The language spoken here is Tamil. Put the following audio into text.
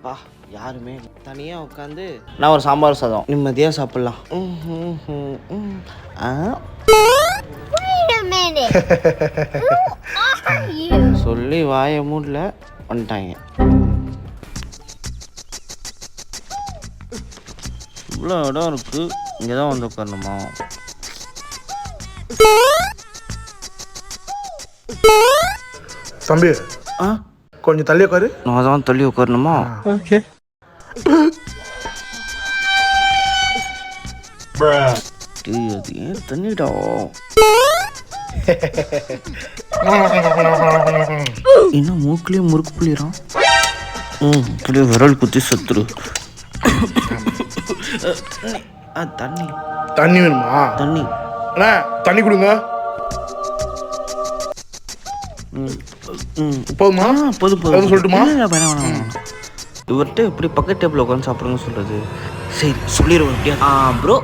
பா யாருமே தனியாக உட்காந்து நான் ஒரு சாம்பார் சாதம் நிம்மதியாக சாப்பிட்லாம். சொல்லி வாய மூடல வந்துட்டாங்க. இவ்வளோ இடம் இருக்கு, இங்கே தான் வந்து உட்காரணுமா? தம்பி கொஞ்சம் தள்ளி உட்காரு. நான் தான் தள்ளி உட்காரணுமா? ஓகே. அது ஏன் தண்ணிடா? இன்னும் மூக்குலேயே முறுக்கு புளிறான். இப்படியே விரல் குத்தி சத்துரு. தண்ணி தண்ணி வேணுமா? தண்ணி அண்ணா தண்ணி கொடுங்க. போதுமா? போதும் சொல்லட்டுமா? இவர்கிட்ட எப்படி பக்கத்து டேபிள் உட்காந்து சாப்பிடுங்க சொல்றது? சரி சொல்லிடுவோம். எப்படியா ப்ரோ